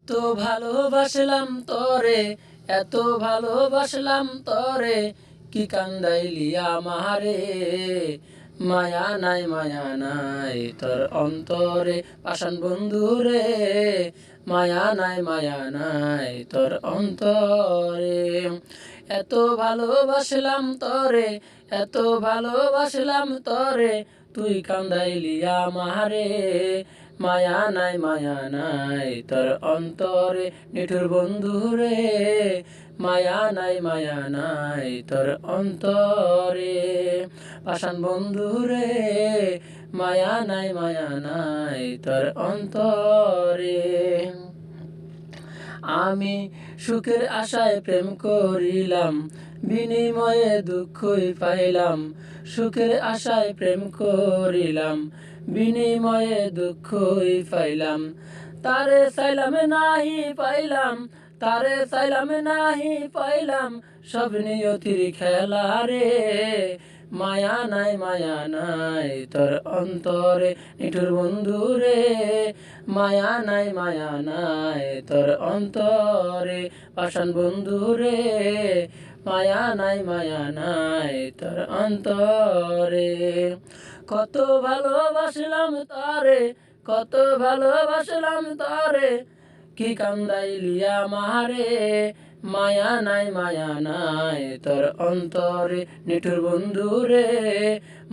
তো ভালোবাসলাম তরে, এত ভালোবাসলাম তরে, কি কান্দাইলি আমারে। মায়া নাই তোর অন্তরে পাষাণ বন্ধু রে। মায়া নাই তোর অন্তরে। এত ভালোবাসলাম তরে, এত ভালোবাসলাম তরে, তুই কান্দাইলি আমারে। মায়া নাই তোর অন্তরে নিঠুর বন্ধু রে। মায়া নাই তোর অন্তরে পাষাণ বন্ধু রে। মায়া নাই তোর অন্তরে। আমি সুখের আশায় প্রেম করিলাম, বিনিময়ে দুঃখই পাইলাম। সুখের আশায় প্রেম করিলাম, বিনিময়ে দুঃখই পাইলাম। তারে চাইলাম নাহি পাইলাম, তারে চাইলাম নাহি পাইলাম, সব নিয়তির খেলা রে। মায়া নাই তোর অন্তরে নিঠুর বন্ধু রে। মায়া নাই তোর অন্তরে পাষাণ বন্ধু রে। মায়া নাই তোর অন্তরে। কত ভালোবাসলাম তারে, কত ভালোবাসলাম তারে, কি কান্দাইলি আমারে। মায়া নাই তোর অন্তরে নিঠুর বন্ধু রে।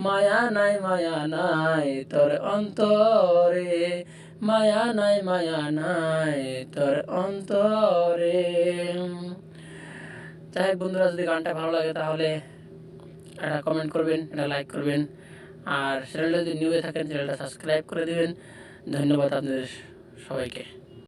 মায়া নাই তোর অন্তরে। মায়া নাই তোর অন্তরে। যাই হোক বন্ধুরা, যদি গানটা ভালো লাগে তাহলে একটা কমেন্ট করবেন, একটা লাইক করবেন, আর চ্যানেলটা যদি নিউ হয়ে থাকেন চ্যানেলটা সাবস্ক্রাইব করে দিবেন। ধন্যবাদ আপনাদের সবাইকে।